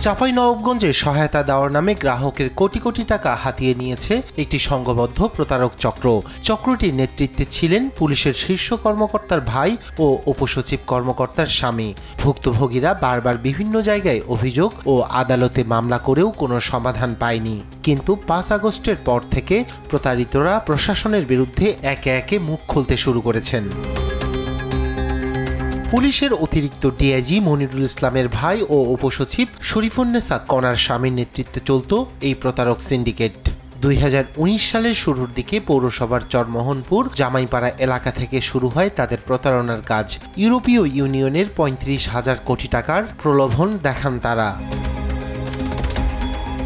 চাঁপাইনবাবগঞ্জে সহায়তা দেওয়ার নামে গ্রাহকের কোটি কোটি টাকা হাতিয়ে নিয়েছে একটি সংঘবদ্ধ প্রতারক চক্র। চক্রটির নেতৃত্বে ছিলেন পুলিশের শীর্ষ কর্মকর্তার ভাই ও উপসচিব কর্মকর্তার স্বামী। ভুক্তভোগীরা বারবার বিভিন্ন জায়গায় অভিযোগ ও আদালতে মামলা করেও কোনো সমাধান পায়নি। কিন্তু 5 আগস্টের পর থেকে প্রতারিতরা প্রশাসনের বিরুদ্ধে একে একে মুখ খুলতে শুরু করেছেন। পুলিশের অতিরিক্ত ডিআইজি মনিরুল ইসলামের ভাই ও উপসচিব শরীফুন্নেসা কণার স্বামীর নেতৃত্বে চলত এই প্রতারক সিন্ডিকেট। 2019 সালের শুরুর দিকে পৌরসভার চরমোহনপুর জামাইপাড়া এলাকা থেকে শুরু হয় তাদের প্রতারণার কাজ। ইউরোপীয় ইউনিয়নের 35,000 কোটি টাকার প্রলোভন দেখান তারা।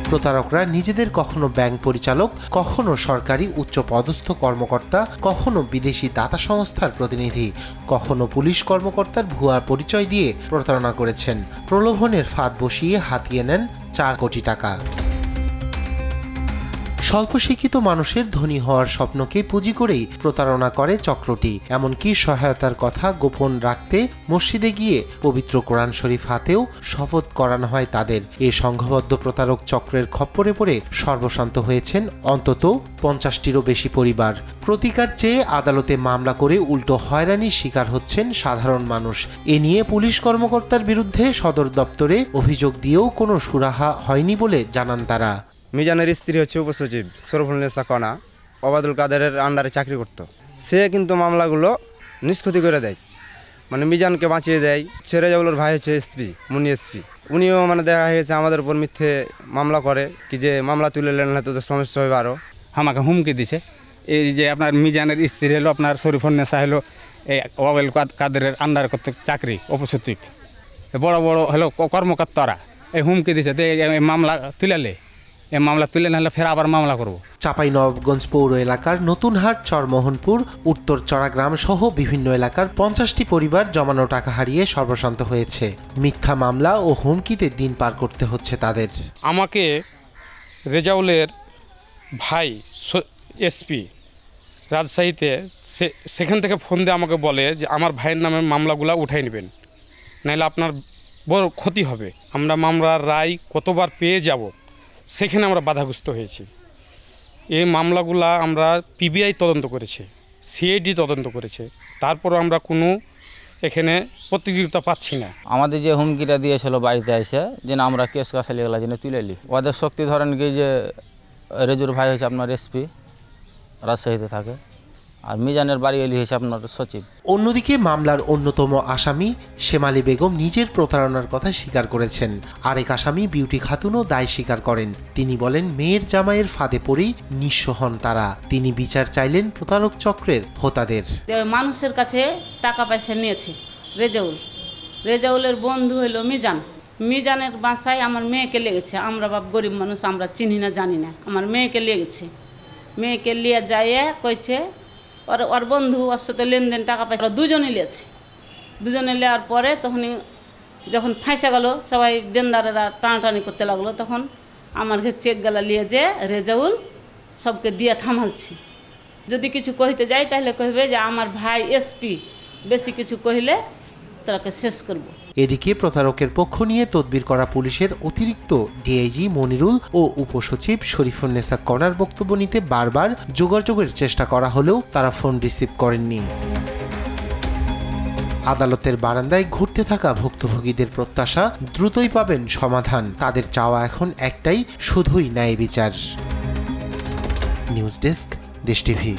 প্রতারকরা নিজেদের কখনো ব্যাংক পরিচালক, কখনো সরকারি উচ্চপদস্থ কর্মকর্তা, কখনো বিদেশি দাতা সংস্থার প্রতিনিধি, কখনো পুলিশ কর্মকর্তার ভুয়া পরিচয় দিয়ে প্রতারণা করেছেন। প্রলোভনের ফাঁদ বসিয়ে হাতিয়ে নেন 4 কোটি টাকা। স্বল্প শিক্ষিত মানুষের ধনী হওয়ার স্বপ্নকে পুঁজি করেই প্রতারণা করে চক্রটি। এমনকি সহায়তার কথা গোপন রাখতে মসজিদে গিয়ে পবিত্র কোরআন শরীফ হাতেও শপথ করানো হয় তাদের। এই সংঘবদ্ধ প্রতারক চক্রের খপ্পরে পড়ে সর্বশান্ত হয়েছেন অন্তত 50টিরও বেশি পরিবার। প্রতিকার চেয়ে আদালতে মামলা করে উল্টো হয়রানির শিকার হচ্ছেন সাধারণ মানুষ। এ নিয়ে পুলিশ কর্মকর্তার বিরুদ্ধে সদর দপ্তরে অভিযোগ দিয়েও কোনো সুরাহা হয়নি বলে জানান তারা। মিজানের স্ত্রী হচ্ছে উপসচিব শরীফুন্নেসা কণা, ওবায়দুল কাদেরের আন্ডারে চাকরি করত। সে কিন্তু মামলাগুলো নিষ্পত্তি করে দেয়, মানে মিজানকে বাঁচিয়ে দেয়। রেজাউলের ভাই হচ্ছে এসপি, মুনি এসপি, উনিও দেখা হয়েছে আমাদের উপর মিথ্যে মামলা করে, কি যে মামলা তুলে নেন হয়তো সমস্যা হবে আরও। আমাকে হুমকি দিছে। এই যে আপনার মিজানের স্ত্রী হলো আপনার শরীফুন্নেসা হলো এই ওবায়দুল কাদেরের আন্ডারে করতে চাকরি উপসচিব, বড় বড় হলো কর্মকর্তারা এই হুমকি দিছে। এই মামলা তুলে নাহলে ফের আবার মামলা করব। চাঁপাইনবাবগঞ্জ পৌর এলাকার নতুনহাট, চরমোহনপুর, উত্তর চড়াগ্রাম সহ বিভিন্ন এলাকার 50টি পরিবার জমানো টাকা হারিয়ে সর্বশান্ত হয়েছে। মিথ্যা মামলা ও হুমকিতে দিন পার করতে হচ্ছে তাদের। আমাকে রেজাউলের ভাই এসপি রাজশাহীতে সেখান থেকে ফোন দিয়ে আমাকে বলে যে আমার ভাইয়ের নামে মামলাগুলো উঠাই নেবেন, নাহলে আপনার বড় ক্ষতি হবে। আমরা মামলার রায় কতবার পেয়ে যাব, সেখানে আমরা বাধাগ্রস্ত হয়েছি। এই মামলাগুলা আমরা পিবিআই তদন্ত করেছে, সিআইডি তদন্ত করেছে, তারপরও আমরা কোনো এখানে প্রতিযোগিতা পাচ্ছি না। আমাদের যে হুমকিটা দিয়েছিল বাড়িতে এসে যে না আমরা কেস কাছালি এগুলো যেন তুলে নিই, ওদের শক্তি ধরেন কি যে রেজুর ভাই হয়েছে আপনার এসপি, রাজশাহীতে থাকে, আর মিজানের বাড়ি এলি হয়েছে আপনার সচিব। অন্যদিকে মামলার অন্যতম আসামি শেমালি বেগম নিজের প্রতারণার কথা স্বীকার করেছেন। আরেক আসামি বিউটি খাতুনও দায় স্বীকার করেন। তিনি বলেন মেয়ের জামাইয়ের ফাঁদে পড়েই নিঃস্ব হন তারা। তিনি বিচার চাইলেন প্রতারক চক্রের হোতাদের। মানুষের কাছে টাকা পয়সা নিয়েছে রেজাউলের বন্ধু হইল মিজানের বাসায় আমার মেয়েকে লেগেছে। আমরা বাপ গরিব মানুষ, আমরা চিনি না জানি না, আমার মেয়েকে লেগেছে। মেয়েকে লিয়ে যাইয়ে কইছে ওর বন্ধু ওর সাথে লেনদেন টাকা পয়সা দুজনে নেওয়ার পরে তখনই যখন ফাঁসে গেল সবাই দেনদারেরা টানাটানি করতে লাগলো, তখন আমার ঘরে চেক গেলা নিয়ে যে রেজাউল সবকে দিয়ে থামালছি। যদি কিছু কইতে যাই তাহলে কইবে যে আমার ভাই এসপি, বেশি কিছু কইলে তাকে শেষ করব। এদিকে প্রতারকের পক্ষ নিয়ে তদবির করা পুলিশের অতিরিক্ত ডিআইজি মনিরুল ও উপসচিব শরীফুন্নেসা কণার বক্তব্য নিতে বারবার যোগাযোগের চেষ্টা করা হলেও তারা ফোন রিসিভ করেননি। আদালতের বারান্দায় ঘুরতে থাকা ভুক্তভোগীদের প্রত্যাশা দ্রুতই পাবেন সমাধান। তাদের চাওয়া এখন একটাই, শুধুই ন্যায় বিচার। নিউজ ডেস্ক, দেশ টিভি।